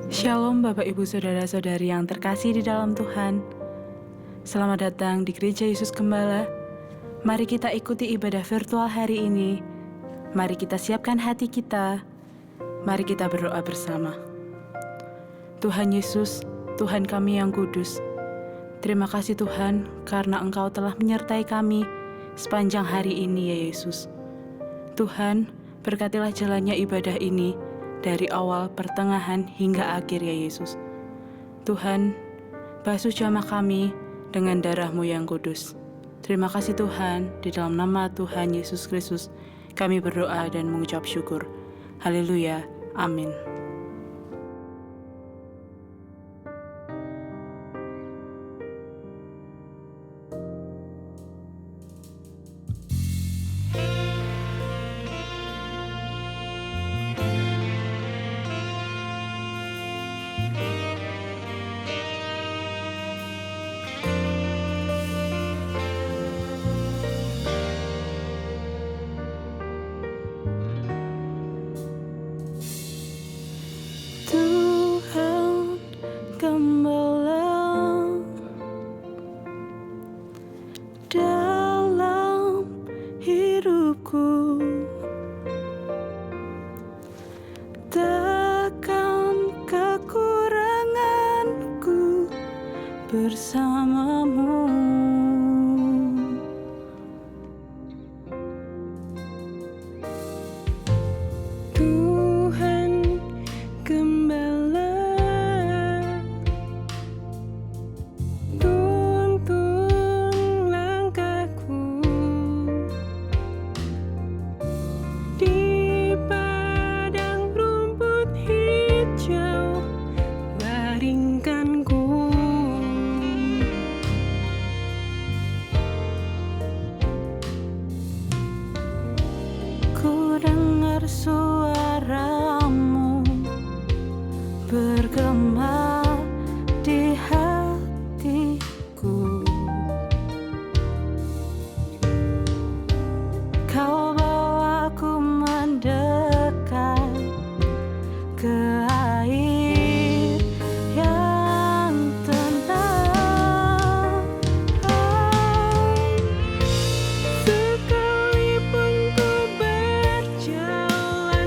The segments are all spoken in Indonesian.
Shalom Bapak Ibu Saudara-saudari yang terkasih di dalam Tuhan. Selamat datang di Gereja Yesus Gembala. Mari kita ikuti ibadah virtual hari ini. Mari kita siapkan hati kita. Mari kita berdoa bersama. Tuhan Yesus, Tuhan kami yang kudus. Terima kasih Tuhan karena Engkau telah menyertai kami sepanjang hari ini ya Yesus. Tuhan, berkatilah jalannya ibadah ini dari awal, pertengahan, hingga akhir ya Yesus. Tuhan, basuh jamah kami dengan darah-Mu yang kudus. Terima kasih Tuhan, di dalam nama Tuhan Yesus Kristus, kami berdoa dan mengucap syukur. Haleluya, amin. Tuhan Gembala dalam hidupku, takkan kekuranganku bersamamu. Tuhan Gembala, tuntun langkahku di padang rumput hijau, baringkanku. Ku dengar suara-Mu bergema di hatiku. Kau bawaku mendekat ke air yang tenang. Sekalipun ku berjalan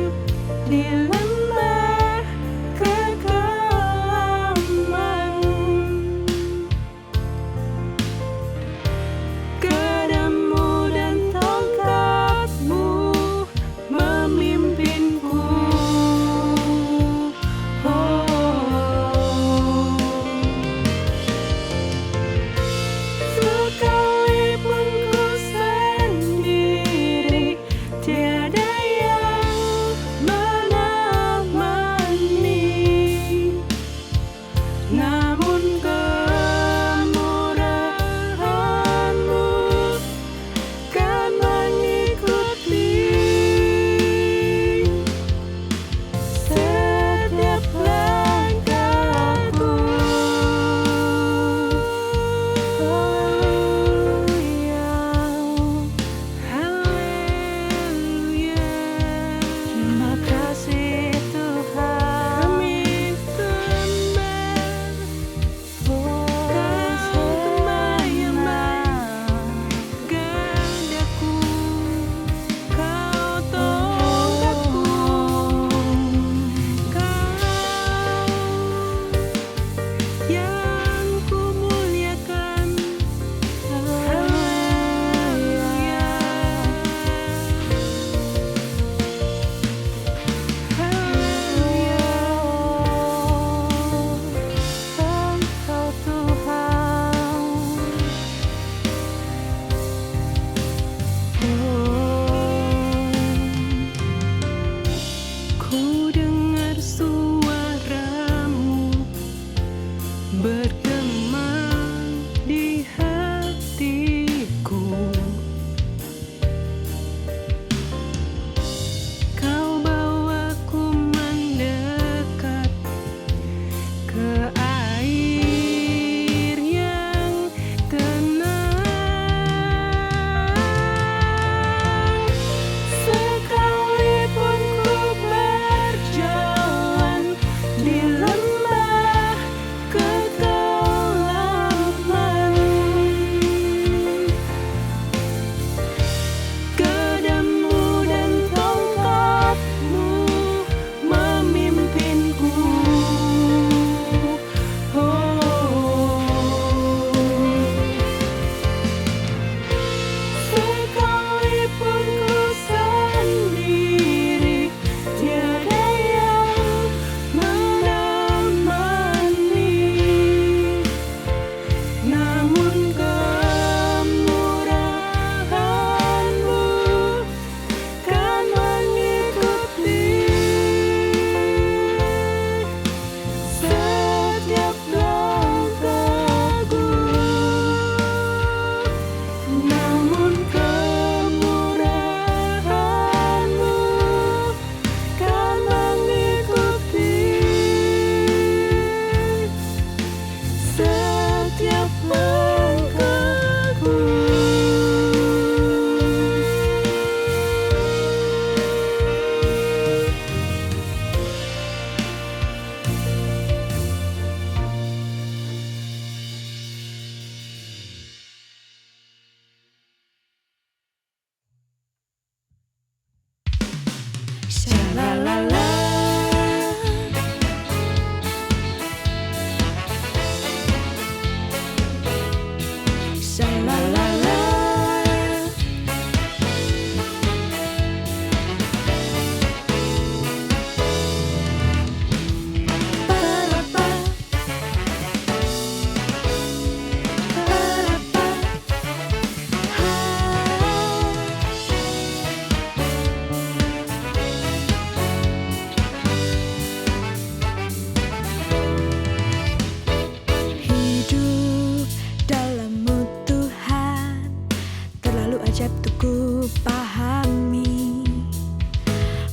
pahami,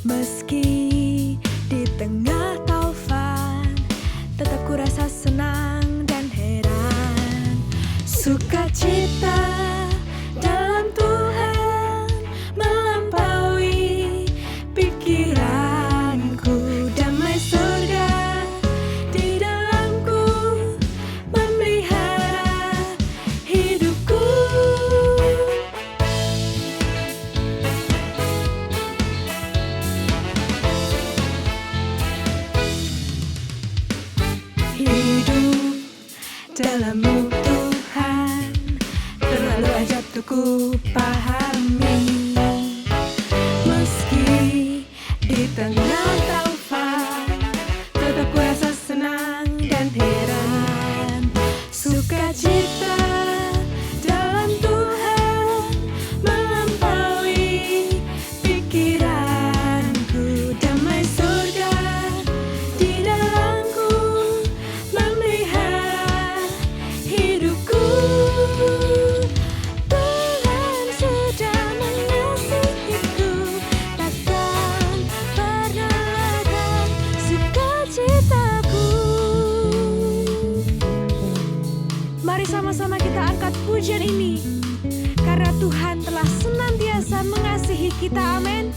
meski di tengah taufan, tetap ku rasa senang dan heran. Sukacita dalam Tuhan melampaui pikiranku, damai surga di dalamku memelihara hidupku. Hidup dalam-Mu Tuhan, terlalu ajaib untuk ku pahami, meski di tengah taufan, tetap ku rasa senang dan heran. Sukacita dalam Tuhan melampaui pikiranku, damai surga di dalamku memelihara hidupku. Tuhan sudah mengasihiku, takkan pernah ladang sukacitaku. Mari sama-sama kita angkat pujian ini, karena Tuhan telah senantiasa mengasihi kita. Amin.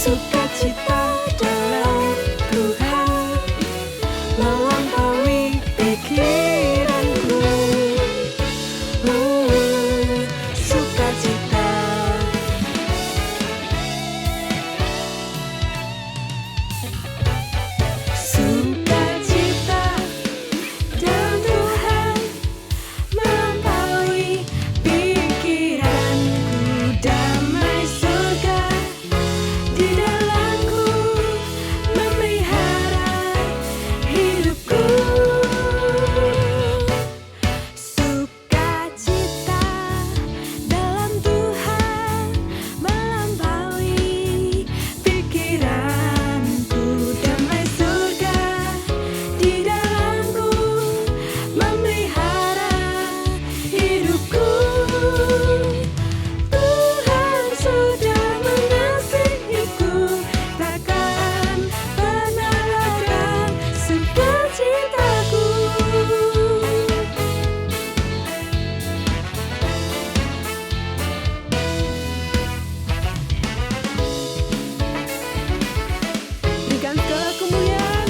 Sukacita dalam Tuhan melampaui pikiranku. Sukacita. Sukacita dalam Tuhan melampaui pikiranku, damai surga di dalamku memelihara hidupku. Sukacita dalam Tuhan melampaui pikiranku, damai surga di dalamku memelihara hidupku. Tuhan sudah mengasihiku, takkan pernah ladang sukacitaku. Berikan segala kemuliaan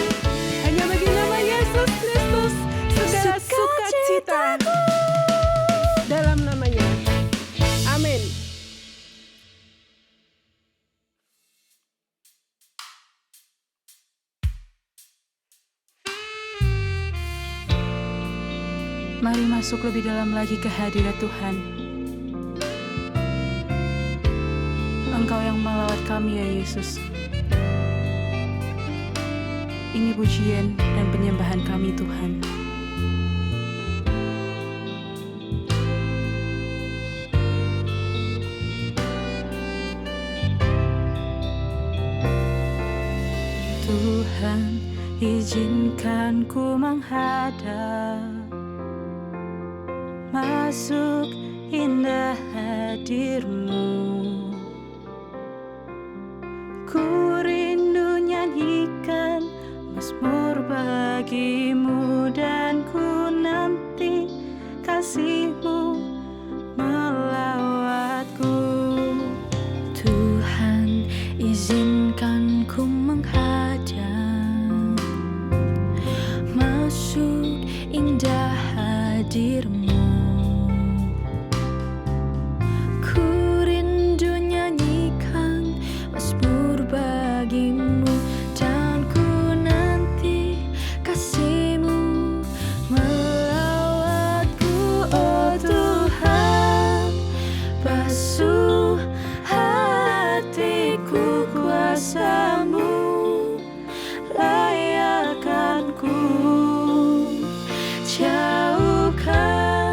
hanya bagi nama Yesus Kristus, segala sukacita dalam namanya. Amin. Mari masuk lebih dalam lagi ke hadirat Tuhan. Engkau yang melawat kami ya Yesus. Ini pujian dan penyembahan kami Tuhan. Tuhan, izinkan ku menghadap, masuk indah hadir-Mu. Ku rindu nyanyikan mazmur bagi-Mu, dan ku nanti kasih-Mu melawatku. Tuhan, izinkan ku menghadap, masuk indah hadir-Mu. Ku rindu nyanyikan mazmur bagi-Mu, dan ku nanti kasih-Mu melawatku. Oh Tuhan, basuh hatiku kuasa-Mu, layakkan ku, jauhkan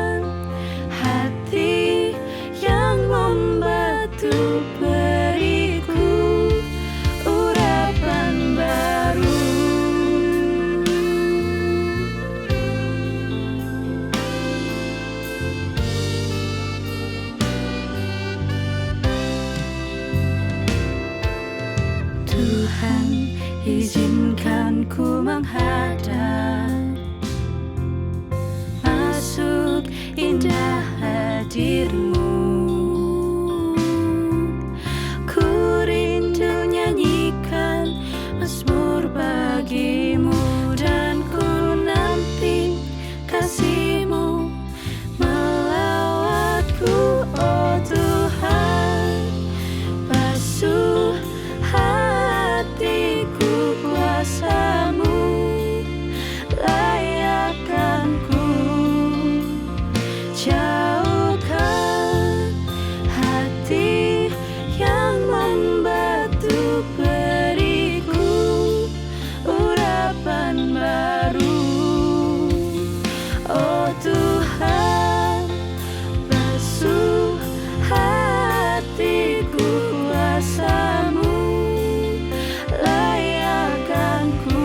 indah hadir-Mu. Ku rindu nyanyikan mazmur bagi-Mu, dan ku nanti kasih-Mu melawatku, oh Tuhan. Basuh hatiku kuasa-Mu, layakkan-Ku. Jauhkan hati yang membatu, beriku urapan baru. Oh Tuhan, basuh hatiku kuasa-Mu, layakkan-Ku.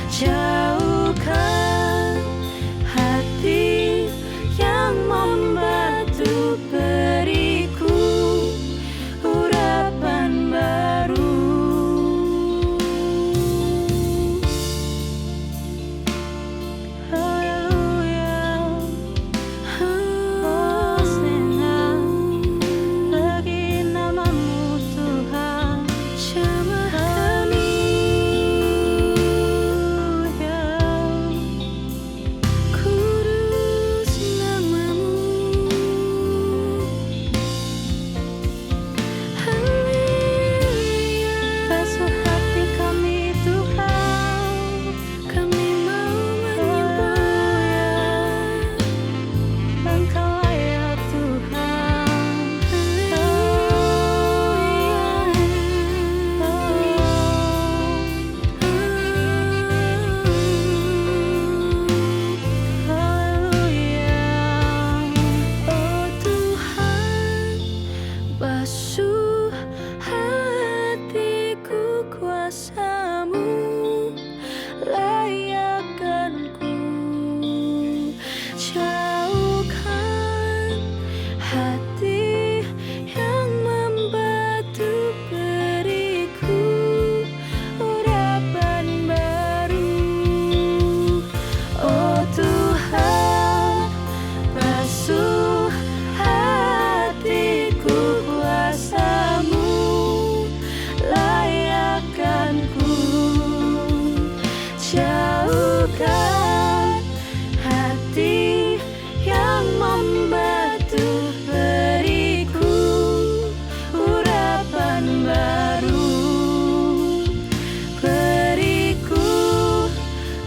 Jauhkan hati yang membatu, beriku urapan baru. Haleluya. Hosana bagi nama-Mu Tuhan. Jamah kami, kudus nama-Mu. Haleluya. Basuh hati kami Tuhan, kami mau menyembah. Engkau layak Tuhan. Haleluya. Oh Tuhan, basuh hatiku kuasa-Mu, layakkan-Ku. Jauhkan hati yang membatu, beriku urapan baru. Oh Tuhan, basuh hatiku kuasa-Mu, layakkan-Ku. Jauhkan hati yang membatu, beriku urapan baru. Beriku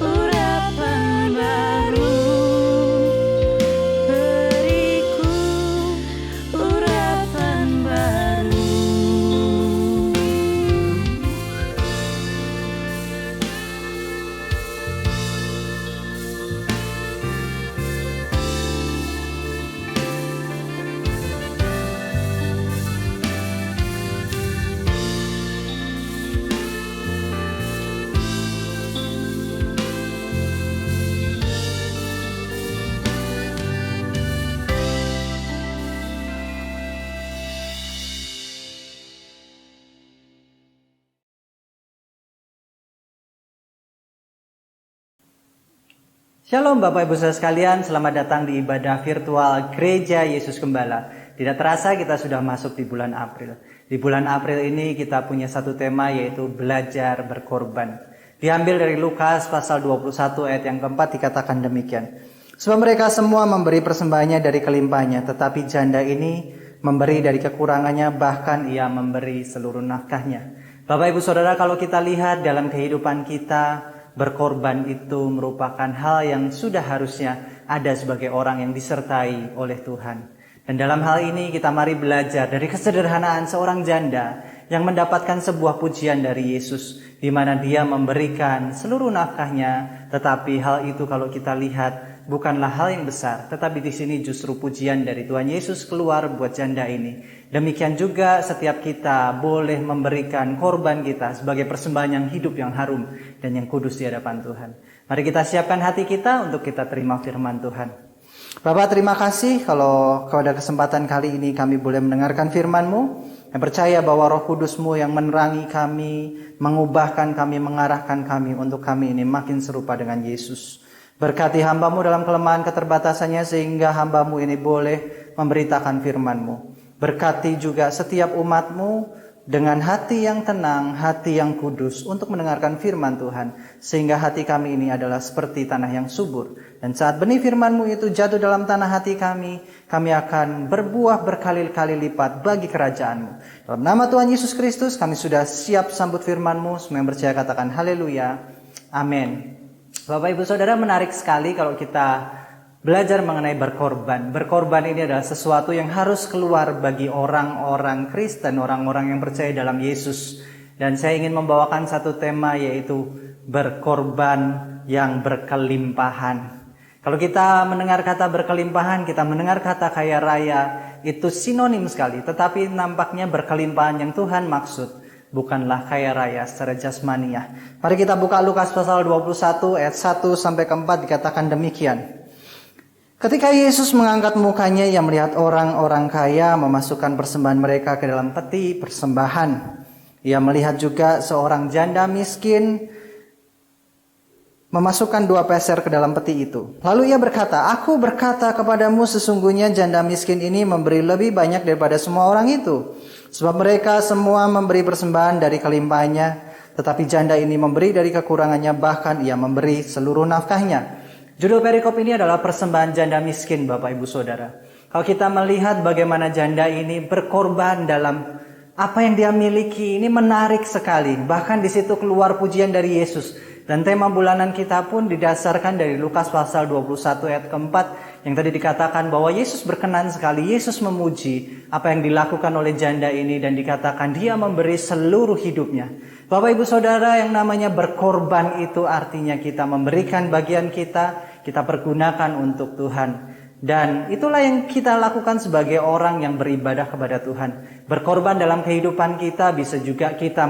urapan baru. Beriku urapan baru. Shalom Bapak Ibu Saudara sekalian, selamat datang di ibadah virtual Gereja Yesus Gembala. Tidak terasa kita sudah masuk di bulan April. Di bulan April ini kita punya satu tema, yaitu belajar berkorban. Diambil dari Lukas pasal 21 ayat yang keempat, dikatakan demikian. Sebab mereka semua memberi persembahannya dari kelimpahannya, tetapi janda ini memberi dari kekurangannya, bahkan ia memberi seluruh nafkahnya. Bapak Ibu Saudara, kalau kita lihat dalam kehidupan kita, berkorban itu merupakan hal yang sudah harusnya ada sebagai orang yang disertai oleh Tuhan. Dan dalam hal ini kita mari belajar dari kesederhanaan seorang janda yang mendapatkan sebuah pujian dari Yesus, di mana dia memberikan seluruh nafkahnya. Tetapi hal itu kalau kita lihat bukanlah hal yang besar, tetapi di sini justru pujian dari Tuhan Yesus keluar buat janda ini. Demikian juga setiap kita boleh memberikan korban kita sebagai persembahan yang hidup, yang harum, dan yang kudus di hadapan Tuhan. Mari kita siapkan hati kita untuk kita terima firman Tuhan. Bapak, terima kasih kalau pada kesempatan kali ini kami boleh mendengarkan firman-Mu. Yang percaya bahwa Roh Kudus-Mu yang menerangi kami, mengubahkan kami, mengarahkan kami untuk kami ini makin serupa dengan Yesus. Berkati hamba-Mu dalam kelemahan keterbatasannya sehingga hamba-Mu ini boleh memberitakan firman-Mu. Berkati juga setiap umat-Mu dengan hati yang tenang, hati yang kudus untuk mendengarkan firman Tuhan. Sehingga hati kami ini adalah seperti tanah yang subur. Dan saat benih firman-Mu itu jatuh dalam tanah hati kami akan berbuah berkali-kali lipat bagi kerajaan-Mu. Dalam nama Tuhan Yesus Kristus kami sudah siap sambut firman-Mu. Semua yang percaya katakan haleluya. Amin. Bapak Ibu Saudara, menarik sekali kalau kita belajar mengenai berkorban. Berkorban ini adalah sesuatu yang harus keluar bagi orang-orang Kristen, orang-orang yang percaya dalam Yesus. Dan saya ingin membawakan satu tema, yaitu berkorban yang berkelimpahan. Kalau kita mendengar kata berkelimpahan, kita mendengar kata kaya raya, itu sinonim sekali. Tetapi nampaknya berkelimpahan yang Tuhan maksud bukanlah kaya raya secara jasmaniah. Mari kita buka Lukas pasal 21 ayat 1 sampai ke 4, dikatakan demikian. Ketika Yesus mengangkat mukanya, ia melihat orang-orang kaya memasukkan persembahan mereka ke dalam peti persembahan. Ia melihat juga seorang janda miskin memasukkan 2 peser ke dalam peti itu. Lalu ia berkata, "Aku berkata kepadamu, sesungguhnya janda miskin ini memberi lebih banyak daripada semua orang itu. Sebab mereka semua memberi persembahan dari kelimpahannya, tetapi janda ini memberi dari kekurangannya, bahkan ia memberi seluruh nafkahnya." Judul perikop ini adalah persembahan janda miskin, Bapak Ibu Saudara. Kalau kita melihat bagaimana janda ini berkorban dalam apa yang dia miliki, ini menarik sekali. Bahkan di situ keluar pujian dari Yesus. Dan tema bulanan kita pun didasarkan dari Lukas pasal 21 ayat keempat, yang tadi dikatakan bahwa Yesus berkenan sekali. Yesus memuji apa yang dilakukan oleh janda ini dan dikatakan dia memberi seluruh hidupnya. Bapak Ibu Saudara, yang namanya berkorban itu artinya kita memberikan bagian kita pergunakan untuk Tuhan. Dan itulah yang kita lakukan sebagai orang yang beribadah kepada Tuhan. Berkorban dalam kehidupan kita, bisa juga kita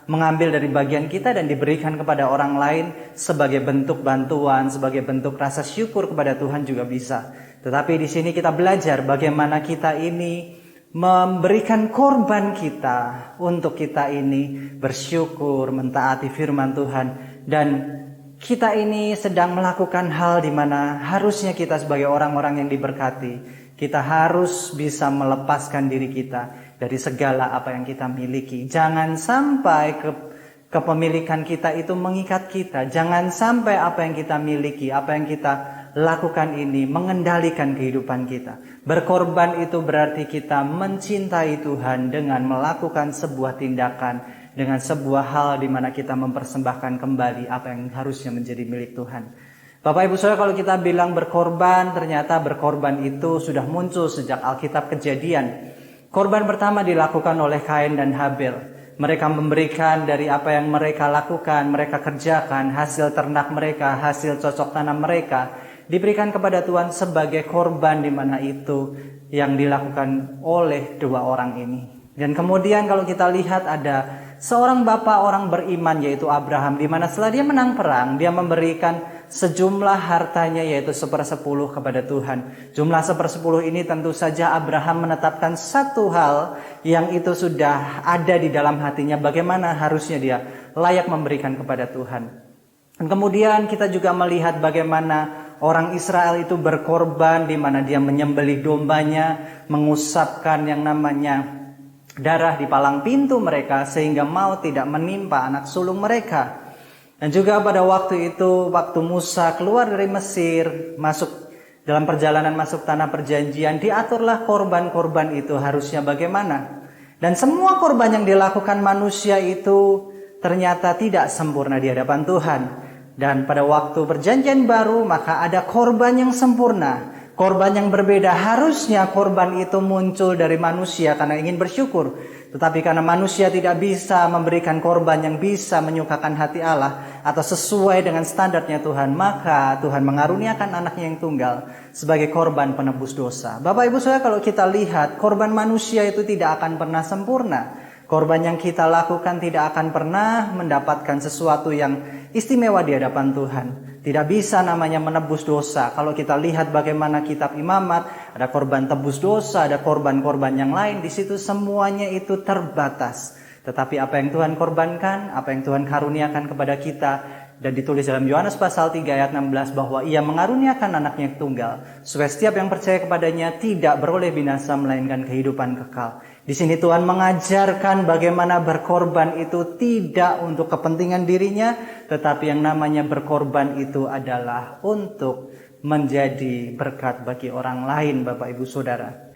mengambil dari bagian kita dan diberikan kepada orang lain sebagai bentuk bantuan, sebagai bentuk rasa syukur kepada Tuhan juga bisa. Tetapi di sini kita belajar bagaimana kita ini memberikan korban kita untuk kita ini bersyukur, mentaati firman Tuhan, dan kita ini sedang melakukan hal di mana harusnya kita sebagai orang-orang yang diberkati, kita harus bisa melepaskan diri kita dari segala apa yang kita miliki. Jangan sampai kepemilikan kita itu mengikat kita. Jangan sampai apa yang kita miliki, apa yang kita lakukan ini mengendalikan kehidupan kita. Berkorban itu berarti kita mencintai Tuhan dengan melakukan sebuah tindakan, dengan sebuah hal di mana kita mempersembahkan kembali apa yang harusnya menjadi milik Tuhan. Bapak Ibu Saudara, kalau kita bilang berkorban, ternyata berkorban itu sudah muncul sejak Alkitab Kejadian. Korban pertama dilakukan oleh Kain dan Habel. Mereka memberikan dari apa yang mereka lakukan, mereka kerjakan, hasil ternak mereka, hasil cocok tanam mereka, diberikan kepada Tuhan sebagai korban, di mana itu yang dilakukan oleh 2 orang ini. Dan kemudian kalau kita lihat ada seorang bapak orang beriman, yaitu Abraham, di mana setelah dia menang perang, dia memberikan sejumlah hartanya, yaitu 1/10 kepada Tuhan. Jumlah 1/10 ini tentu saja Abraham menetapkan satu hal yang itu sudah ada di dalam hatinya, bagaimana harusnya dia layak memberikan kepada Tuhan. Dan kemudian kita juga melihat bagaimana orang Israel itu berkorban, di mana dia menyembelih dombanya, mengusapkan yang namanya darah di palang pintu mereka sehingga maut tidak menimpa anak sulung mereka. Dan juga pada waktu itu, waktu Musa keluar dari Mesir, masuk dalam perjalanan masuk tanah perjanjian, diaturlah korban-korban itu harusnya bagaimana. Dan semua korban yang dilakukan manusia itu ternyata tidak sempurna di hadapan Tuhan. Dan pada waktu perjanjian baru, maka ada korban yang sempurna, korban yang berbeda. Harusnya korban itu muncul dari manusia karena ingin bersyukur. Tetapi karena manusia tidak bisa memberikan korban yang bisa menyukakan hati Allah atau sesuai dengan standarnya Tuhan, maka Tuhan mengaruniakan anaknya yang tunggal sebagai korban penebus dosa. Bapak Ibu Saudara, kalau kita lihat, korban manusia itu tidak akan pernah sempurna. Korban yang kita lakukan tidak akan pernah mendapatkan sesuatu yang istimewa di hadapan Tuhan. Tidak bisa namanya menebus dosa. Kalau kita lihat bagaimana kitab Imamat, ada korban tebus dosa, ada korban-korban yang lain. Di situ semuanya itu terbatas. Tetapi apa yang Tuhan korbankan, apa yang Tuhan karuniakan kepada kita, dan ditulis dalam Yohanes pasal 3 ayat 16 bahwa ia mengaruniakan anaknya tunggal supaya setiap yang percaya kepadanya tidak beroleh binasa melainkan kehidupan kekal. Di sini Tuhan mengajarkan bagaimana berkorban itu tidak untuk kepentingan dirinya, tetapi yang namanya berkorban itu adalah untuk menjadi berkat bagi orang lain, Bapak Ibu Saudara.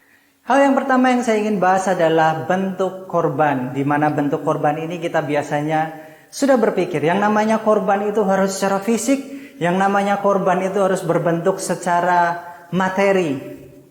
Hal yang pertama yang saya ingin bahas adalah bentuk korban, di mana bentuk korban ini kita biasanya sudah berpikir yang namanya korban itu harus secara fisik, yang namanya korban itu harus berbentuk secara materi.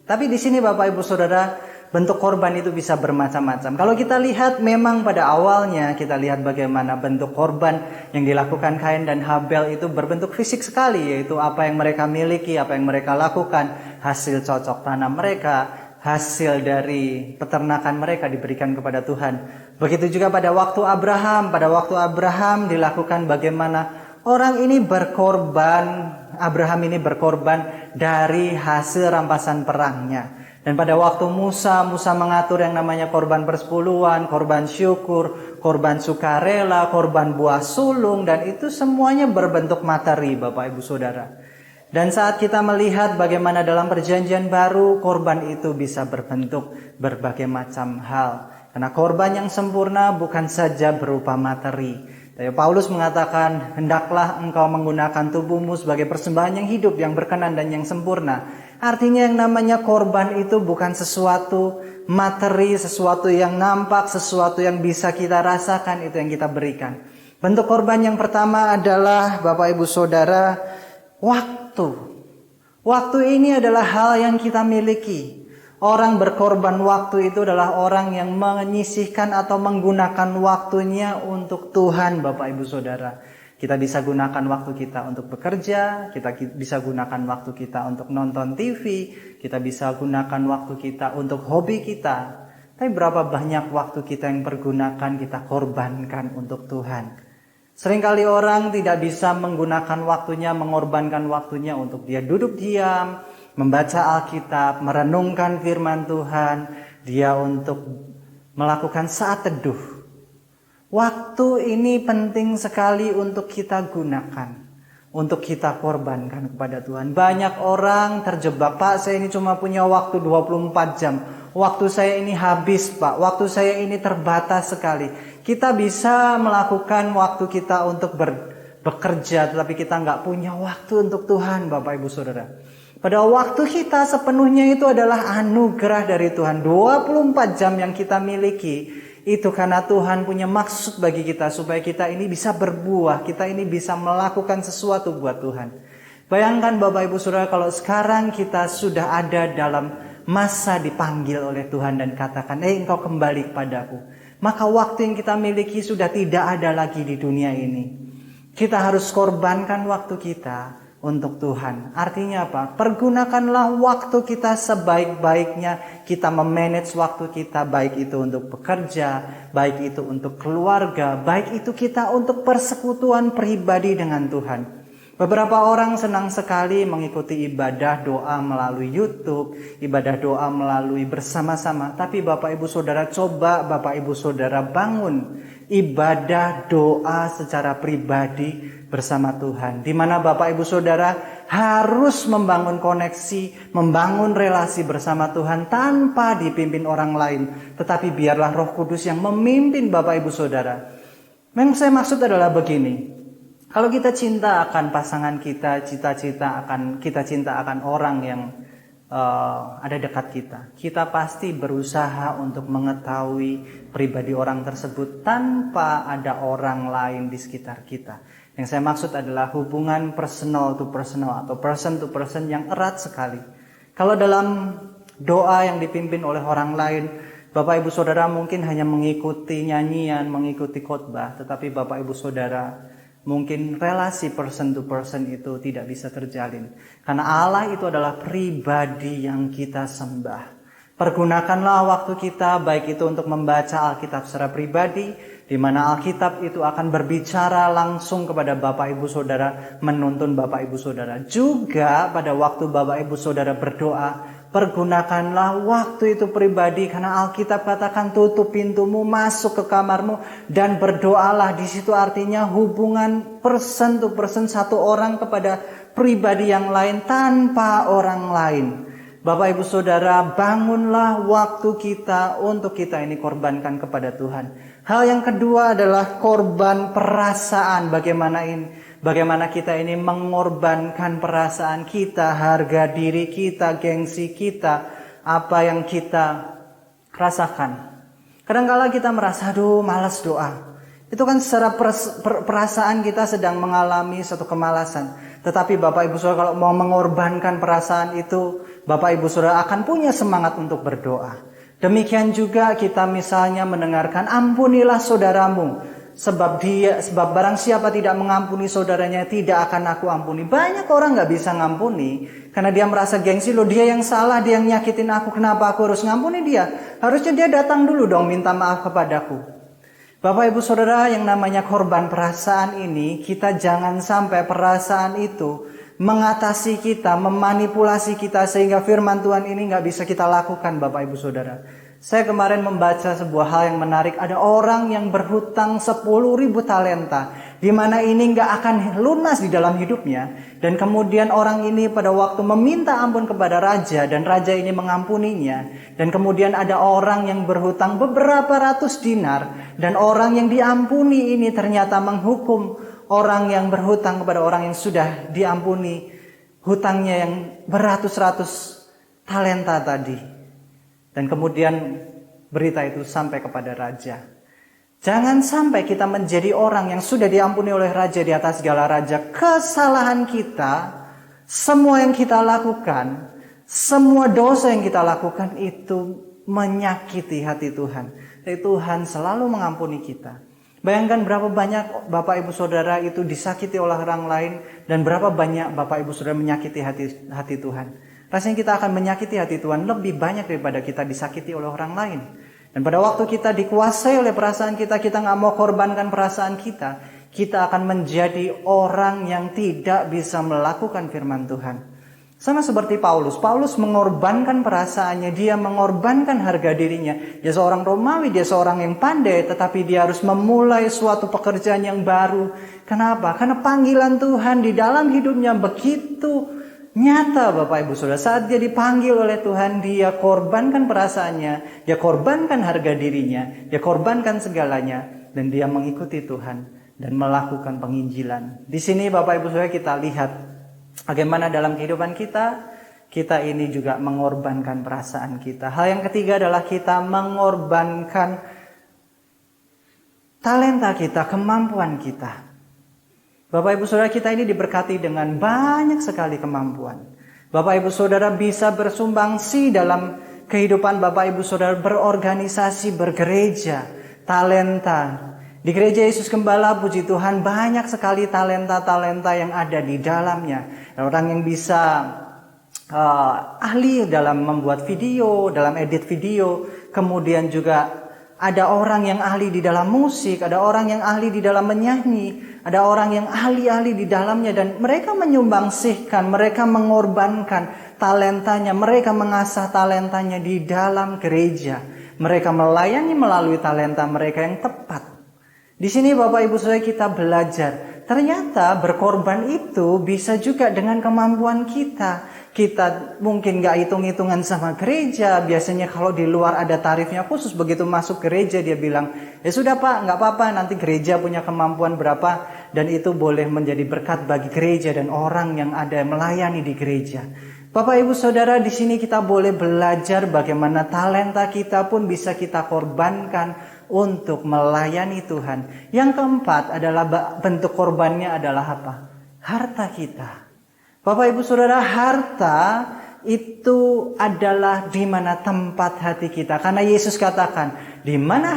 Tapi di sini Bapak Ibu Saudara, bentuk korban itu bisa bermacam-macam. Kalau kita lihat memang pada awalnya kita lihat bagaimana bentuk korban yang dilakukan Kain dan Habel itu berbentuk fisik sekali, yaitu apa yang mereka miliki, apa yang mereka lakukan, hasil cocok tanam mereka, hasil dari peternakan mereka diberikan kepada Tuhan. Begitu juga pada waktu Abraham dilakukan bagaimana orang ini berkorban, Abraham ini berkorban dari hasil rampasan perangnya. Dan pada waktu Musa mengatur yang namanya korban persepuluhan, korban syukur, korban sukarela, korban buah sulung, dan itu semuanya berbentuk materi, Bapak Ibu Saudara. Dan saat kita melihat bagaimana dalam perjanjian baru korban itu bisa berbentuk berbagai macam hal. Karena korban yang sempurna bukan saja berupa materi. Tapi Paulus mengatakan, hendaklah engkau menggunakan tubuhmu sebagai persembahan yang hidup, yang berkenan dan yang sempurna. Artinya yang namanya korban itu bukan sesuatu materi, sesuatu yang nampak, sesuatu yang bisa kita rasakan, itu yang kita berikan. Bentuk korban yang pertama adalah, Bapak Ibu Saudara, waktu. Waktu ini adalah hal yang kita miliki. Orang berkorban waktu itu adalah orang yang menyisihkan atau menggunakan waktunya untuk Tuhan, Bapak Ibu Saudara. Kita bisa gunakan waktu kita untuk bekerja, kita bisa gunakan waktu kita untuk nonton TV, kita bisa gunakan waktu kita untuk hobi kita. Tapi berapa banyak waktu kita yang pergunakan kita korbankan untuk Tuhan? Seringkali orang tidak bisa menggunakan waktunya, mengorbankan waktunya untuk dia duduk diam, membaca Alkitab, merenungkan firman Tuhan, dia untuk melakukan saat teduh. Waktu ini penting sekali untuk kita gunakan, untuk kita korbankan kepada Tuhan. Banyak orang terjebak, Pak, saya ini cuma punya waktu 24 jam. Waktu saya ini habis, Pak. Waktu saya ini terbatas sekali. Kita bisa melakukan waktu kita untuk bekerja, tetapi kita nggak punya waktu untuk Tuhan, Bapak Ibu Saudara. Padahal waktu kita sepenuhnya itu adalah anugerah dari Tuhan. 24 jam yang kita miliki, itu karena Tuhan punya maksud bagi kita, supaya kita ini bisa berbuah, kita ini bisa melakukan sesuatu buat Tuhan. Bayangkan Bapak Ibu Saudara, kalau sekarang kita sudah ada dalam masa dipanggil oleh Tuhan dan katakan, engkau kembali kepadaku. Maka waktu yang kita miliki sudah tidak ada lagi di dunia ini. Kita harus korbankan waktu kita untuk Tuhan. Artinya apa? Pergunakanlah waktu kita sebaik-baiknya. Kita memanage waktu kita, baik itu untuk bekerja, baik itu untuk keluarga, baik itu kita untuk persekutuan pribadi dengan Tuhan. Beberapa orang senang sekali mengikuti ibadah doa melalui YouTube, ibadah doa melalui bersama-sama. Tapi Bapak Ibu Saudara, coba Bapak Ibu Saudara bangun ibadah doa secara pribadi bersama Tuhan. Di mana Bapak Ibu Saudara harus membangun koneksi, membangun relasi bersama Tuhan tanpa dipimpin orang lain. Tetapi biarlah Roh Kudus yang memimpin Bapak Ibu Saudara. Yang saya maksud adalah begini. Kalau kita cinta akan pasangan kita, kita cinta akan orang yang ada dekat kita. Kita pasti berusaha untuk mengetahui pribadi orang tersebut tanpa ada orang lain di sekitar kita. Yang saya maksud adalah hubungan personal to personal atau person to person yang erat sekali. Kalau dalam doa yang dipimpin oleh orang lain, Bapak Ibu Saudara mungkin hanya mengikuti nyanyian, mengikuti khotbah, tetapi Bapak Ibu Saudara mungkin relasi person to person itu tidak bisa terjalin. Karena Allah itu adalah pribadi yang kita sembah. Pergunakanlah waktu kita, baik itu untuk membaca Alkitab secara pribadi, di mana Alkitab itu akan berbicara langsung kepada Bapak Ibu Saudara, menuntun Bapak Ibu Saudara. Juga pada waktu Bapak Ibu Saudara berdoa, Pergunakanlah waktu itu pribadi, karena Alkitab katakan tutup pintumu, masuk ke kamarmu dan berdoalah. Di situ artinya hubungan person to person, satu orang kepada pribadi yang lain tanpa orang lain. Bapak Ibu Saudara, bangunlah waktu kita untuk kita ini korbankan kepada Tuhan. Hal yang kedua adalah korban perasaan. Bagaimana kita ini mengorbankan perasaan kita, harga diri kita, gengsi kita, apa yang kita rasakan. Kadang-kala kita merasa, aduh malas doa. Itu kan secara perasaan kita sedang mengalami satu kemalasan. Tetapi Bapak Ibu Saudara, kalau mau mengorbankan perasaan itu, Bapak Ibu Saudara akan punya semangat untuk berdoa. Demikian juga kita misalnya mendengarkan, ampunilah saudaramu, sebab barang siapa tidak mengampuni saudaranya, tidak akan aku ampuni. Banyak orang gak bisa ngampuni karena dia merasa gengsi, loh dia yang salah, dia yang nyakitin aku, kenapa aku harus ngampuni dia? Harusnya dia datang dulu dong minta maaf kepadaku. Bapak Ibu Saudara, yang namanya korban perasaan ini, kita jangan sampai perasaan itu mengatasi kita, memanipulasi kita sehingga firman Tuhan ini gak bisa kita lakukan, Bapak Ibu Saudara. Saya kemarin membaca sebuah hal yang menarik. Ada orang yang berhutang 10.000 talenta, di mana ini gak akan lunas di dalam hidupnya. Dan kemudian orang ini pada waktu meminta ampun kepada raja, dan raja ini mengampuninya. Dan kemudian ada orang yang berhutang beberapa ratus dinar, dan orang yang diampuni ini ternyata menghukum orang yang berhutang kepada orang yang sudah diampuni hutangnya yang beratus-ratus talenta tadi. Dan kemudian berita itu sampai kepada raja. Jangan sampai kita menjadi orang yang sudah diampuni oleh raja di atas segala raja. Kesalahan kita, semua yang kita lakukan, semua dosa yang kita lakukan itu menyakiti hati Tuhan. Tapi Tuhan selalu mengampuni kita. Bayangkan berapa banyak Bapak Ibu Saudara itu disakiti oleh orang lain, dan berapa banyak Bapak Ibu Saudara menyakiti hati Tuhan. Rasanya kita akan menyakiti hati Tuhan lebih banyak daripada kita disakiti oleh orang lain. Dan pada waktu kita dikuasai oleh perasaan kita gak mau korbankan perasaan kita akan menjadi orang yang tidak bisa melakukan firman Tuhan. Sama seperti Paulus mengorbankan perasaannya, dia mengorbankan harga dirinya. Dia seorang Romawi, dia seorang yang pandai, tetapi dia harus memulai suatu pekerjaan yang baru. Kenapa? Karena panggilan Tuhan di dalam hidupnya begitu nyata, Bapak Ibu Saudara. Saat dia dipanggil oleh Tuhan, dia korbankan perasaannya, dia korbankan harga dirinya, dia korbankan segalanya, dan dia mengikuti Tuhan dan melakukan penginjilan. Di sini Bapak Ibu Saudara kita lihat bagaimana dalam kehidupan kita ini juga mengorbankan perasaan kita. Hal yang ketiga adalah kita mengorbankan talenta kita, kemampuan kita. Bapak Ibu Saudara, kita ini diberkati dengan banyak sekali kemampuan. Bapak Ibu Saudara bisa bersumbangsi dalam kehidupan Bapak Ibu Saudara, berorganisasi, bergereja, talenta. Di Gereja Yesus Gembala, puji Tuhan, banyak sekali talenta-talenta yang ada di dalamnya. Orang yang bisa ahli dalam membuat video, dalam edit video, kemudian juga ada orang yang ahli di dalam musik, ada orang yang ahli di dalam menyanyi, ada orang yang ahli-ahli di dalamnya, dan mereka menyumbangsihkan, mereka mengorbankan talentanya, mereka mengasah talentanya di dalam gereja. Mereka melayani melalui talenta mereka yang tepat. Di sini Bapak Ibu Saudara kita belajar, ternyata berkorban itu bisa juga dengan kemampuan kita. Kita mungkin gak hitung-hitungan sama gereja. Biasanya kalau di luar ada tarifnya khusus, begitu masuk gereja dia bilang, ya sudah Pak, gak apa-apa, nanti gereja punya kemampuan berapa, dan itu boleh menjadi berkat bagi gereja dan orang yang ada melayani di gereja. Bapak Ibu Saudara, di sini kita boleh belajar bagaimana talenta kita pun bisa kita korbankan untuk melayani Tuhan. Yang keempat adalah bentuk korbannya adalah apa? Harta kita. Bapak Ibu Saudara, harta itu adalah di mana tempat hati kita. Karena Yesus katakan, di mana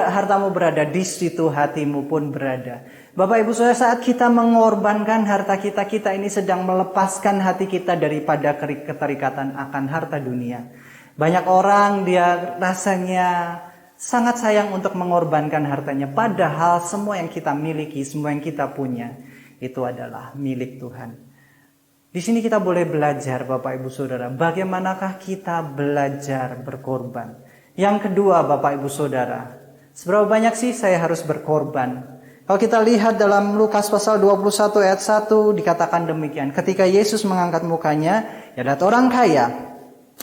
hartamu berada, di situ hatimu pun berada. Bapak Ibu Saudara, saat kita mengorbankan harta kita, kita ini sedang melepaskan hati kita daripada keterikatan akan harta dunia. Banyak orang dia rasanya sangat sayang untuk mengorbankan hartanya, padahal semua yang kita miliki, semua yang kita punya, itu adalah milik Tuhan. Di sini kita boleh belajar Bapak Ibu Saudara, bagaimanakah kita belajar berkorban. Yang kedua Bapak Ibu Saudara, seberapa banyak sih saya harus berkorban? Kalau kita lihat dalam Lukas pasal 21 ayat 1 dikatakan demikian. Ketika Yesus mengangkat mukanya, ya datang orang kaya,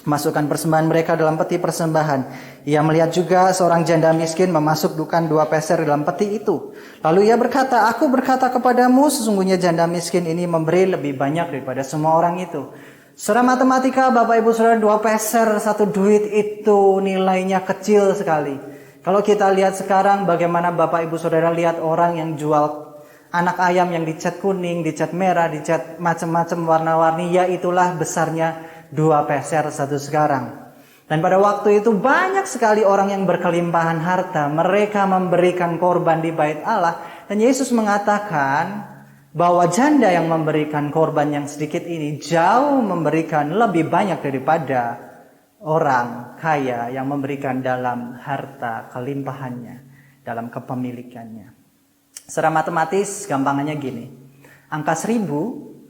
masukkan persembahan mereka dalam peti persembahan. Ia melihat juga seorang janda miskin memasukkan 2 peser dalam peti itu. Lalu ia berkata, aku berkata kepadamu, sesungguhnya janda miskin ini memberi lebih banyak daripada semua orang itu. Secara matematika Bapak Ibu Saudara, 2 peser 1 duit itu nilainya kecil sekali. Kalau kita lihat sekarang bagaimana Bapak Ibu Saudara lihat orang yang jual anak ayam yang dicat kuning, dicat merah, dicat macam-macam warna-warni, ya itulah besarnya 2 peser 1 sekarang. Dan pada waktu itu banyak sekali orang yang berkelimpahan harta. Mereka memberikan korban di bait Allah. Dan Yesus mengatakan bahwa janda yang memberikan korban yang sedikit ini jauh memberikan lebih banyak daripada orang kaya yang memberikan dalam harta kelimpahannya, dalam kepemilikannya. Secara matematis gampangannya gini. Angka 1000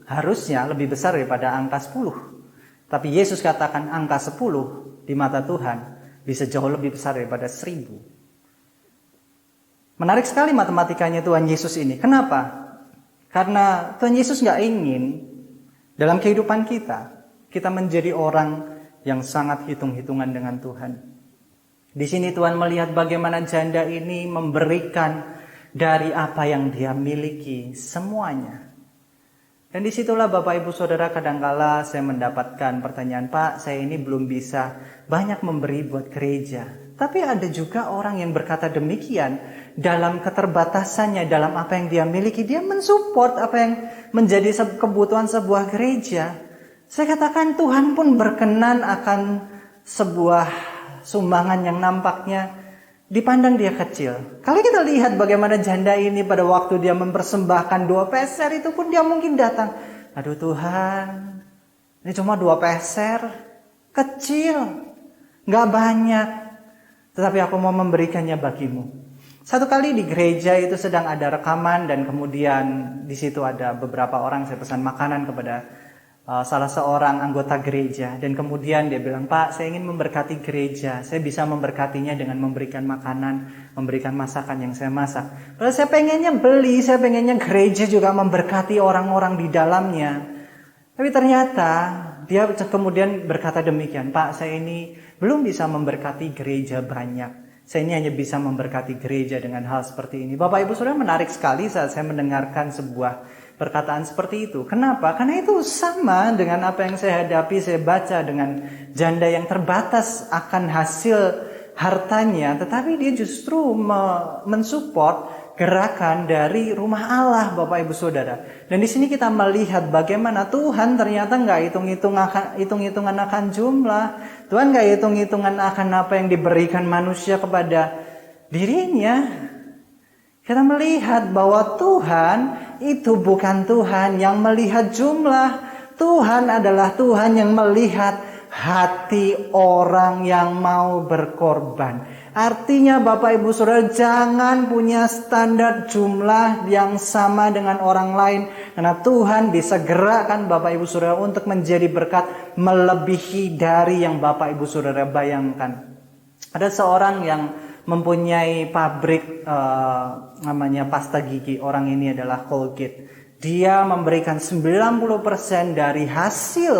harusnya lebih besar daripada angka 10. Tapi Yesus katakan angka 10 di mata Tuhan bisa jauh lebih besar daripada 1000. Menarik sekali matematikanya Tuhan Yesus ini. Kenapa? Karena Tuhan Yesus gak ingin dalam kehidupan kita menjadi orang yang sangat hitung-hitungan dengan Tuhan. Di sini Tuhan melihat bagaimana janda ini memberikan dari apa yang dia miliki semuanya. Dan disitulah Bapak Ibu Saudara kadangkala saya mendapatkan pertanyaan, Pak, saya ini belum bisa banyak memberi buat gereja. Tapi ada juga orang yang berkata demikian dalam keterbatasannya, dalam apa yang dia miliki, dia mensupport apa yang menjadi kebutuhan sebuah gereja. Saya katakan Tuhan pun berkenan akan sebuah sumbangan yang nampaknya dipandang dia kecil. Kalau kita lihat bagaimana janda ini pada waktu dia mempersembahkan 2 peser itu pun dia mungkin datang. Aduh Tuhan, ini cuma 2 peser, kecil, gak banyak. Tetapi aku mau memberikannya bagimu. Satu kali di gereja itu sedang ada rekaman dan kemudian di situ ada beberapa orang, saya pesan makanan kepada salah seorang anggota gereja. Dan kemudian dia bilang, Pak, saya ingin memberkati gereja. Saya bisa memberkatinya dengan memberikan makanan, memberikan masakan yang saya masak. Padahal saya pengennya beli, saya pengennya gereja juga memberkati orang-orang di dalamnya. Tapi ternyata dia kemudian berkata demikian, Pak, saya ini belum bisa memberkati gereja banyak. Saya ini hanya bisa memberkati gereja dengan hal seperti ini. Bapak Ibu Saudara, menarik sekali saat saya mendengarkan sebuah perkataan seperti itu. Kenapa? Karena itu sama dengan apa yang saya hadapi, saya baca dengan janda yang terbatas akan hasil hartanya, tetapi dia justru mensupport gerakan dari rumah Allah, Bapak Ibu Saudara. Dan di sini kita melihat bagaimana Tuhan ternyata nggak hitung-hitungan akan jumlah. Tuhan nggak hitung-hitungan akan apa yang diberikan manusia kepada dirinya. Kita melihat bahwa Tuhan itu bukan Tuhan yang melihat jumlah. Tuhan adalah Tuhan yang melihat hati orang yang mau berkorban. Artinya Bapak Ibu Saudara, jangan punya standar jumlah yang sama dengan orang lain. Karena Tuhan bisa gerakkan Bapak Ibu Saudara untuk menjadi berkat melebihi dari yang Bapak Ibu Saudara bayangkan. Ada seorang yang mempunyai pabrik namanya pasta gigi. Orang ini adalah Colgate. Dia memberikan 90% dari hasil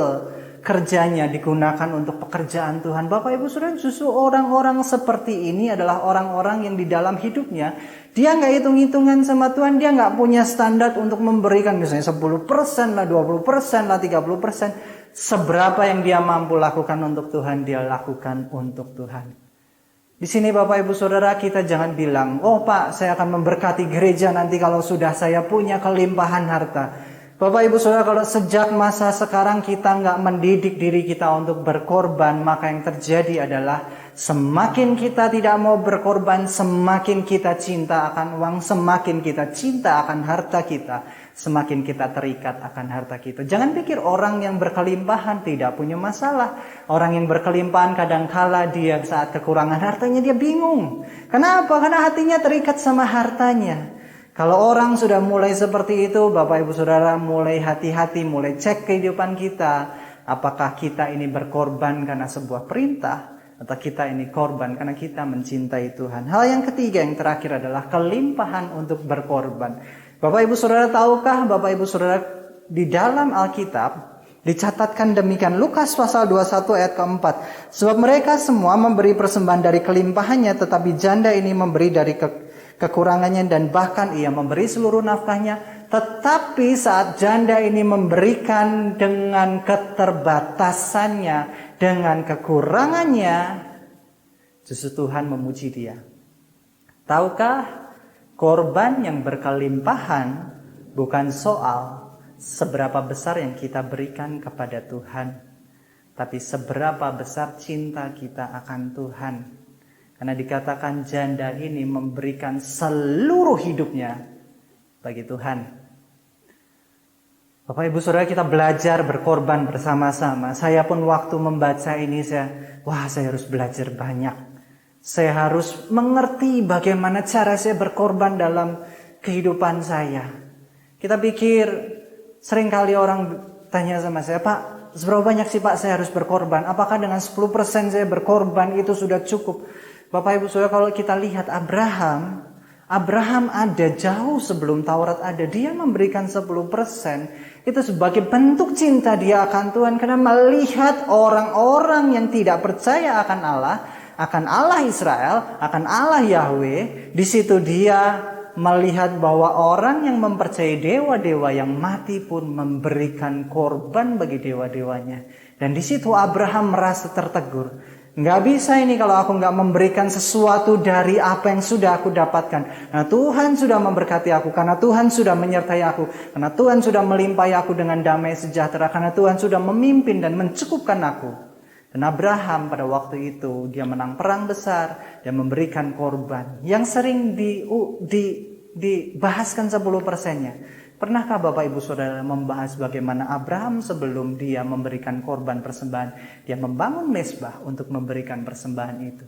kerjanya digunakan untuk pekerjaan Tuhan. Bapak Ibu Saudara, justru orang-orang seperti ini adalah orang-orang yang di dalam hidupnya dia nggak hitung-hitungan sama Tuhan. Dia nggak punya standar untuk memberikan misalnya 10% lah, 20% lah, 30%. Seberapa yang dia mampu lakukan untuk Tuhan, dia lakukan untuk Tuhan. Di sini Bapak Ibu Saudara, kita jangan bilang, oh Pak, saya akan memberkati gereja nanti kalau sudah saya punya kelimpahan harta. Bapak Ibu Saudara, kalau sejak masa sekarang kita nggak mendidik diri kita untuk berkorban, maka yang terjadi adalah semakin kita tidak mau berkorban, semakin kita cinta akan uang, semakin kita cinta akan harta kita, semakin kita terikat akan harta kita. Jangan pikir orang yang berkelimpahan tidak punya masalah. Orang yang berkelimpahan kadangkala dia saat kekurangan hartanya dia bingung. Kenapa? Karena hatinya terikat sama hartanya. Kalau orang sudah mulai seperti itu, Bapak Ibu Saudara mulai hati-hati, mulai cek kehidupan kita. Apakah kita ini berkorban karena sebuah perintah, atau kita ini korban karena kita mencintai Tuhan. Hal yang ketiga, yang terakhir adalah kelimpahan untuk berkorban. Bapak Ibu Saudara tahukah, Bapak Ibu Saudara, di dalam Alkitab dicatatkan demikian, Lukas pasal 21 ayat keempat. Sebab mereka semua memberi persembahan dari kelimpahannya, tetapi janda ini memberi dari kekurangannya, dan bahkan ia memberi seluruh nafkahnya. Tetapi saat janda ini memberikan dengan keterbatasannya, dengan kekurangannya, justru Tuhan memuji dia. Tahukah, korban yang berkelimpahan bukan soal seberapa besar yang kita berikan kepada Tuhan, tapi seberapa besar cinta kita akan Tuhan. Karena dikatakan janda ini memberikan seluruh hidupnya bagi Tuhan. Bapak Ibu Saudara, kita belajar berkorban bersama-sama. Saya pun waktu membaca ini saya harus belajar banyak. Saya harus mengerti bagaimana cara saya berkorban dalam kehidupan saya. Kita pikir, seringkali orang tanya sama saya, Pak, seberapa banyak sih Pak saya harus berkorban? Apakah dengan 10% saya berkorban itu sudah cukup? Bapak Ibu Saudara, kalau kita lihat Abraham ada jauh sebelum Taurat ada. Dia memberikan 10% itu sebagai bentuk cinta dia akan Tuhan. Karena melihat orang-orang yang tidak percaya akan Allah Israel, akan Allah Yahweh. Di situ dia melihat bahwa orang yang mempercayai dewa-dewa yang mati pun memberikan korban bagi dewa-dewanya. Dan di situ Abraham merasa tertegur. Nggak bisa ini kalau aku nggak memberikan sesuatu dari apa yang sudah aku dapatkan. Nah, Tuhan sudah memberkati aku, karena Tuhan sudah menyertai aku, karena Tuhan sudah melimpahi aku dengan damai sejahtera, karena Tuhan sudah memimpin dan mencukupkan aku. Dan Abraham pada waktu itu dia menang perang besar dan memberikan korban yang sering dibahaskan 10%-nya. Pernahkah Bapak Ibu Saudara membahas bagaimana Abraham sebelum dia memberikan korban persembahan, dia membangun mezbah untuk memberikan persembahan itu.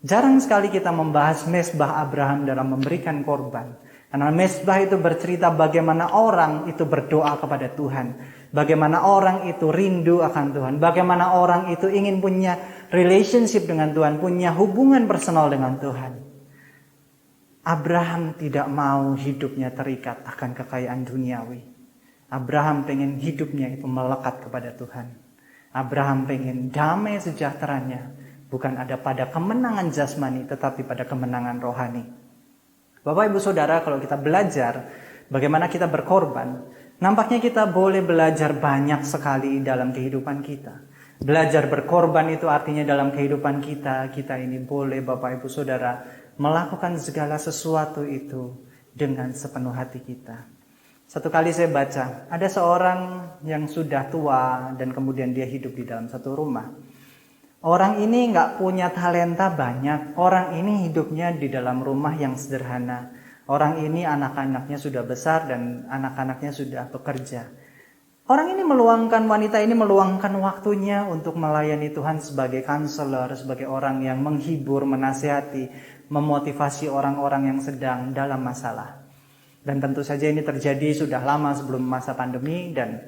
Jarang sekali kita membahas mezbah Abraham dalam memberikan korban. Karena mezbah itu bercerita bagaimana orang itu berdoa kepada Tuhan. Bagaimana orang itu rindu akan Tuhan. Bagaimana orang itu ingin punya relationship dengan Tuhan, punya hubungan personal dengan Tuhan. Abraham tidak mau hidupnya terikat akan kekayaan duniawi. Abraham pengen hidupnya itu melekat kepada Tuhan. Abraham pengen damai sejahteranya bukan ada pada kemenangan jasmani, tetapi pada kemenangan rohani. Bapak Ibu Saudara, kalau kita belajar bagaimana kita berkorban, nampaknya kita boleh belajar banyak sekali dalam kehidupan kita. Belajar berkorban itu artinya dalam kehidupan kita ini boleh Bapak Ibu Saudara melakukan segala sesuatu itu dengan sepenuh hati kita. Satu kali saya baca, ada seorang yang sudah tua dan kemudian dia hidup di dalam satu rumah. Orang ini nggak punya talenta banyak, orang ini hidupnya di dalam rumah yang sederhana. Orang ini anak-anaknya sudah besar dan anak-anaknya sudah bekerja. Wanita ini meluangkan waktunya untuk melayani Tuhan sebagai counselor, sebagai orang yang menghibur, menasihati, memotivasi orang-orang yang sedang dalam masalah. Dan tentu saja ini terjadi sudah lama sebelum masa pandemi, dan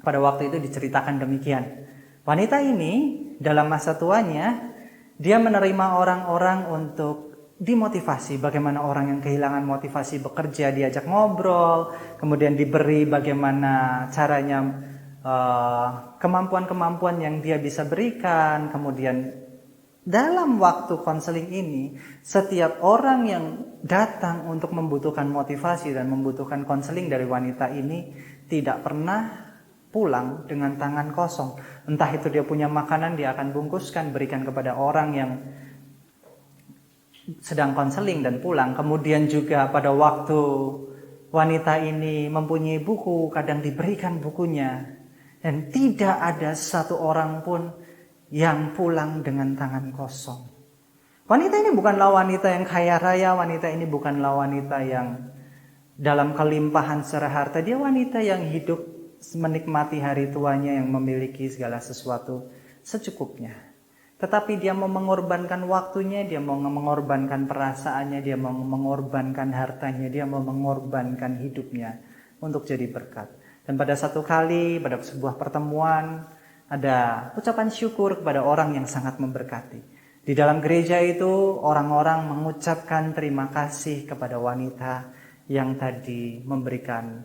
pada waktu itu diceritakan demikian. Wanita ini dalam masa tuanya, dia menerima orang-orang untuk dimotivasi. Bagaimana orang yang kehilangan motivasi bekerja, diajak ngobrol, kemudian diberi bagaimana caranya, kemampuan-kemampuan yang dia bisa berikan. Kemudian dalam waktu konseling ini, setiap orang yang datang untuk membutuhkan motivasi dan membutuhkan konseling dari wanita ini tidak pernah pulang dengan tangan kosong. Entah itu dia punya makanan, dia akan bungkuskan, berikan kepada orang yang sedang konseling dan pulang. Kemudian juga pada waktu wanita ini mempunyai buku, kadang diberikan bukunya. Dan tidak ada satu orang pun yang pulang dengan tangan kosong. Wanita ini bukanlah wanita yang kaya raya, wanita ini bukanlah wanita yang dalam kelimpahan secara harta. Dia wanita yang hidup menikmati hari tuanya, yang memiliki segala sesuatu secukupnya. Tetapi dia mau mengorbankan waktunya, dia mau mengorbankan perasaannya, dia mau mengorbankan hartanya, dia mau mengorbankan hidupnya untuk jadi berkat. Dan pada satu kali, pada sebuah pertemuan, ada ucapan syukur kepada orang yang sangat memberkati. Di dalam gereja itu, orang-orang mengucapkan terima kasih kepada wanita yang tadi memberikan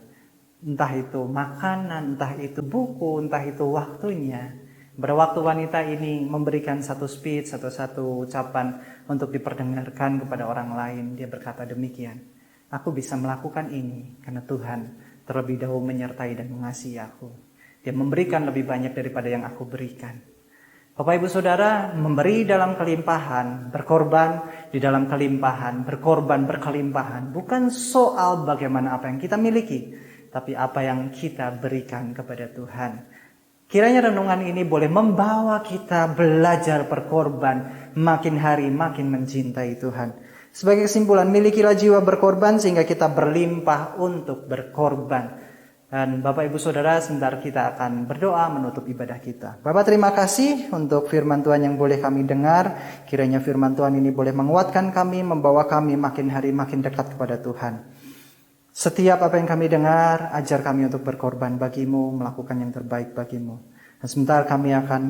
entah itu makanan, entah itu buku, entah itu waktunya. Pada waktu wanita ini memberikan satu speech, satu ucapan untuk diperdengarkan kepada orang lain, dia berkata demikian, aku bisa melakukan ini karena Tuhan terlebih dahulu menyertai dan mengasihi aku. Dia memberikan lebih banyak daripada yang aku berikan. Bapak Ibu Saudara, memberi dalam kelimpahan, berkorban di dalam kelimpahan, berkorban berkelimpahan, bukan soal bagaimana apa yang kita miliki, tapi apa yang kita berikan kepada Tuhan. Kiranya renungan ini boleh membawa kita belajar berkorban, makin hari makin mencintai Tuhan. Sebagai kesimpulan, milikilah jiwa berkorban sehingga kita berlimpah untuk berkorban. Dan Bapak Ibu Saudara, sebentar kita akan berdoa menutup ibadah kita. Bapak, terima kasih untuk firman Tuhan yang boleh kami dengar. Kiranya firman Tuhan ini boleh menguatkan kami, membawa kami makin hari makin dekat kepada Tuhan. Setiap apa yang kami dengar, ajar kami untuk berkorban bagimu, melakukan yang terbaik bagimu. Dan sebentar kami akan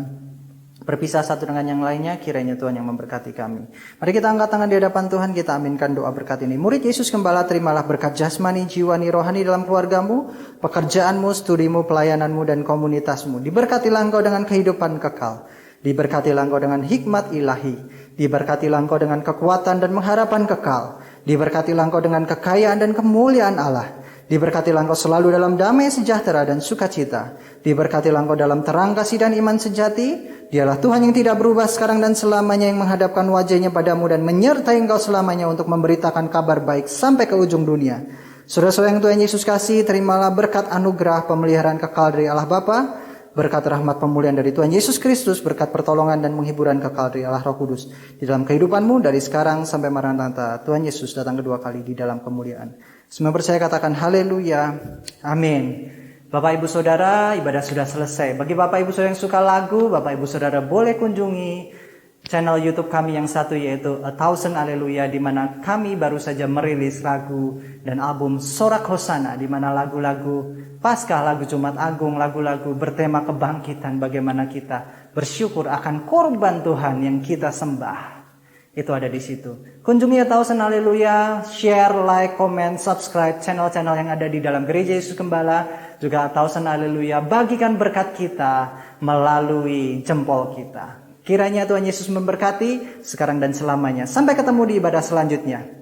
berpisah satu dengan yang lainnya, kiranya Tuhan yang memberkati kami. Mari kita angkat tangan di hadapan Tuhan, kita aminkan doa berkat ini. Murid Yesus Gembala, terimalah berkat jasmani, jiwani, rohani dalam keluargamu, pekerjaanmu, studimu, pelayananmu, dan komunitasmu. Diberkatilah engkau dengan kehidupan kekal. Diberkatilah engkau dengan hikmat ilahi. Diberkatilah engkau dengan kekuatan dan pengharapan kekal. Diberkatilah engkau dengan kekayaan dan kemuliaan Allah. Diberkatilah engkau selalu dalam damai sejahtera dan sukacita. Diberkatilah engkau dalam terang kasih dan iman sejati. Dialah Tuhan yang tidak berubah sekarang dan selamanya, yang menghadapkan wajahnya padamu dan menyertai engkau selamanya untuk memberitakan kabar baik sampai ke ujung dunia. Saudara-saudara yang Tuhan Yesus kasih, terimalah berkat anugerah pemeliharaan kekal dari Allah Bapa, berkat rahmat pemulihan dari Tuhan Yesus Kristus, berkat pertolongan dan menghiburan kekal dari Allah Roh Kudus di dalam kehidupanmu dari sekarang sampai Maranatha. Tuhan Yesus datang kedua kali di dalam kemuliaan. Semua percaya katakan haleluya. Amin. Bapak Ibu Saudara, ibadah sudah selesai. Bagi Bapak Ibu Saudara yang suka lagu, Bapak Ibu Saudara boleh kunjungi channel YouTube kami yang satu, yaitu A Thousand Haleluya, di mana kami baru saja merilis lagu dan album Sorak Hosana, di mana lagu-lagu Paskah, lagu Jumat Agung, lagu-lagu bertema kebangkitan, bagaimana kita bersyukur akan korban Tuhan yang kita sembah. Itu ada di situ. Kunjungi A Thousand Haleluya, share, like, comment, subscribe channel-channel yang ada di dalam Gereja Yesus Gembala, juga A Thousand Haleluya. Bagikan berkat kita melalui jempol kita. Kiranya Tuhan Yesus memberkati sekarang dan selamanya. Sampai ketemu di ibadah selanjutnya.